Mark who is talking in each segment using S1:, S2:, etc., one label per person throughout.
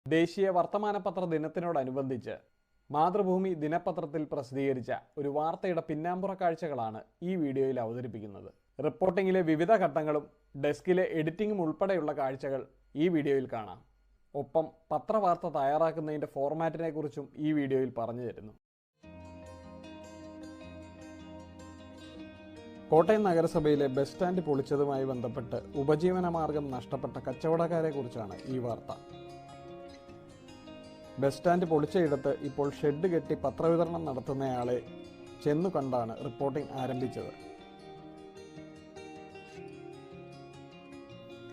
S1: ദേശീയ വർത്തമാനപത്ര ദിനത്തിനോടനുബന്ധിച്ച് മാതൃഭൂമി ദിനപത്രത്തിൽ പ്രസിദ്ധീകരിച്ച ഒരു വാർത്തയുടെ പിന്നാമ്പുറ കാഴ്ചകളാണ് ഈ വീഡിയോയിൽ അവതരിപ്പിക്കുന്നത്. റിപ്പോർട്ടിങ്ങിലെ വിവിധ ഘട്ടങ്ങളും ഡെസ്കിലെ എഡിറ്റിംഗും ഉൾപ്പെടെയുള്ള കാഴ്ചകൾ ഈ വീഡിയോയിൽ കാണാം. ഒപ്പം പത്രവാർത്ത തയ്യാറാക്കുന്നതിൻ്റെ ഫോർമാറ്റിനെ കുറിച്ചും ഈ വീഡിയോയിൽ പറഞ്ഞു തരുന്നു. കോട്ടയം നഗരസഭയിലെ ബസ് സ്റ്റാൻഡ് പൊളിച്ചതുമായി ബന്ധപ്പെട്ട് ഉപജീവനമാർഗം നഷ്ടപ്പെട്ട കച്ചവടക്കാരെ കുറിച്ചാണ് ഈ വാർത്ത. ബസ് സ്റ്റാൻഡ് പൊളിച്ചയിടത്ത് ഇപ്പോൾ ഷെഡ് കെട്ടി പത്രവിതരണം നടത്തുന്നയാളെ ചെന്നു കണ്ടാണ് റിപ്പോർട്ടിംഗ് ആരംഭിച്ചത്.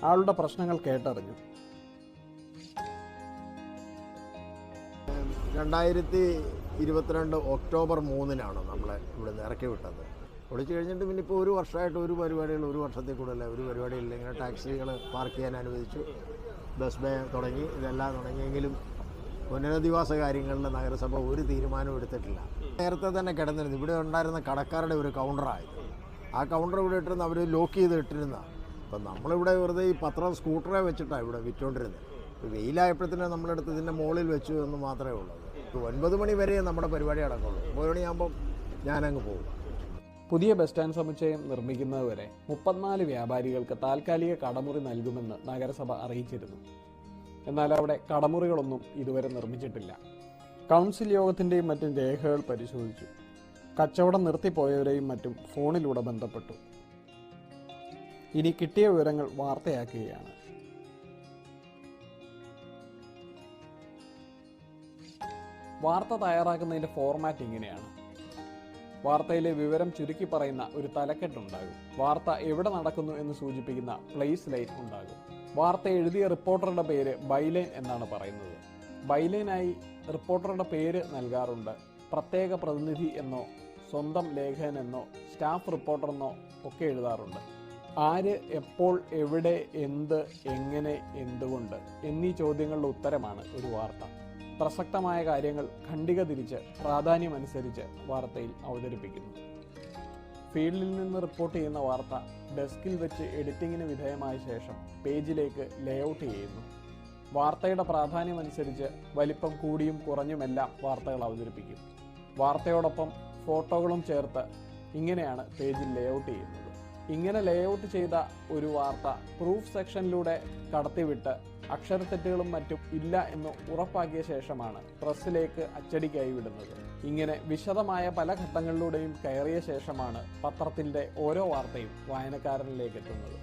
S1: ആളുടെ പ്രശ്നങ്ങൾ കേട്ടറിഞ്ഞു.
S2: 2022 ഒക്ടോബർ 3-നാണ് നമ്മളെ ഇവിടെ നിന്ന് ഇറക്കി വിട്ടത്. പൊളിച്ചു കഴിഞ്ഞിട്ട് പിന്നെ ഇപ്പോൾ ഒരു വർഷമായിട്ട് ഒരു പരിപാടികൾ, ഒരു വർഷത്തിൽ കൂടുതലല്ല ഒരു പരിപാടിയില്ല. ഇങ്ങനെ ടാക്സികൾ പാർക്ക് ചെയ്യാൻ അനുവദിച്ചു, ബസ് ബേ തുടങ്ങി, ഇതെല്ലാം തുടങ്ങിയെങ്കിലും പുനരധിവാസ കാര്യങ്ങളിൽ നഗരസഭ ഒരു തീരുമാനവും എടുത്തിട്ടില്ല. നേരത്തെ തന്നെ കിടന്നിരുന്നു. ഇവിടെ ഉണ്ടായിരുന്ന കടക്കാരുടെ ഒരു കൗണ്ടറായത്. ആ കൗണ്ടർ ഇവിടെ ഇട്ടിരുന്ന അവർ ലോക്ക് ചെയ്ത് ഇട്ടിരുന്നതാണ്. അപ്പം നമ്മളിവിടെ വെറുതെ ഈ പത്രം സ്കൂട്ടറെ വെച്ചിട്ടാണ് ഇവിടെ വിറ്റുകൊണ്ടിരുന്നത്. വെയിലായപ്പോഴത്തേനും നമ്മളെടുത്ത് ഇതിൻ്റെ മുകളിൽ വെച്ചു എന്ന് മാത്രമേ ഉള്ളൂ. 9 മണി വരെ നമ്മുടെ പരിപാടി നടക്കുള്ളൂ. 9 മണിയാകുമ്പം ഞാനങ്ങ് പോകും.
S1: പുതിയ ബസ് സ്റ്റാൻഡ് സമുച്ചയം നിർമ്മിക്കുന്നതുവരെ 34 വ്യാപാരികൾക്ക് താൽക്കാലിക കടമുറി നൽകുമെന്ന് നഗരസഭ അറിയിച്ചിരുന്നു. എന്നാൽ അവിടെ കടമുറികളൊന്നും ഇതുവരെ നിർമ്മിച്ചിട്ടില്ല. കൗൺസിൽ യോഗത്തിൻ്റെയും മറ്റും രേഖകൾ പരിശോധിച്ചു. കച്ചവടം നിർത്തിപ്പോയവരെയും മറ്റും ഫോണിലൂടെ ബന്ധപ്പെട്ടു. ഇനി കിട്ടിയ വിവരങ്ങൾ വാർത്തയാക്കുകയാണ്. വാർത്ത തയ്യാറാക്കുന്നതിൻ്റെ ഫോർമാറ്റ് ഇങ്ങനെയാണ്. വാർത്തയിലെ വിവരം ചുരുക്കി പറയുന്ന ഒരു തലക്കെട്ടുണ്ടാകും. വാർത്ത എവിടെ നടക്കുന്നു എന്ന് സൂചിപ്പിക്കുന്ന പ്ലേസ് ലൈൻ ഉണ്ടാകും. വാർത്ത എഴുതിയ റിപ്പോർട്ടറുടെ പേര് ബൈലൈൻ എന്നാണ് പറയുന്നത്. ബൈലൈനായി റിപ്പോർട്ടറുടെ പേര് നൽകാറുണ്ട്. പ്രത്യേക പ്രതിനിധി എന്നോ സ്വന്തം ലേഖകൻ എന്നോ സ്റ്റാഫ് റിപ്പോർട്ടർ എന്നോ ഒക്കെ എഴുതാറുണ്ട്. ആര്, എപ്പോൾ, എവിടെ, എന്ത്, എങ്ങനെ, എന്തുകൊണ്ട് എന്നീ ചോദ്യങ്ങളുടെ ഉത്തരമാണ് ഒരു വാർത്ത. പ്രസക്തമായ കാര്യങ്ങൾ ഖണ്ഡിക തിരിച്ച് പ്രാധാന്യമനുസരിച്ച് വാർത്തയിൽ അവതരിപ്പിക്കുന്നു. ഫീൽഡിൽ നിന്ന് റിപ്പോർട്ട് ചെയ്യുന്ന വാർത്ത ഡെസ്കിൽ വെച്ച് എഡിറ്റിങ്ങിന് വിധേയമായ ശേഷം പേജിലേക്ക് ലേഔട്ട് ചെയ്യുന്നു. വാർത്തയുടെ പ്രാധാന്യമനുസരിച്ച് വലിപ്പം കൂടിയും കുറഞ്ഞുമെല്ലാം വാർത്തകൾ അവതരിപ്പിക്കും. വാർത്തയോടൊപ്പം ഫോട്ടോകളും ചേർത്ത് ഇങ്ങനെയാണ് പേജിൽ ലേഔട്ട് ചെയ്യുന്നത്. ഇങ്ങനെ ലേഔട്ട് ചെയ്ത ഒരു വാർത്ത പ്രൂഫ് സെക്ഷനിലൂടെ കടത്തിവിട്ട് അക്ഷരത്തെറ്റുകളും മറ്റും ഇല്ല എന്ന് ഉറപ്പാക്കിയ ശേഷമാണ് പ്രസ്സിലേക്ക് അച്ചടിക്കായി വിടുന്നത്. ഇങ്ങനെ വിശദമായ പല ഘട്ടങ്ങളിലൂടെയും കയറിയ ശേഷമാണ് പത്രത്തിൻ്റെ ഓരോ വാർത്തയും വായനക്കാരനിലേക്ക് എത്തുന്നത്.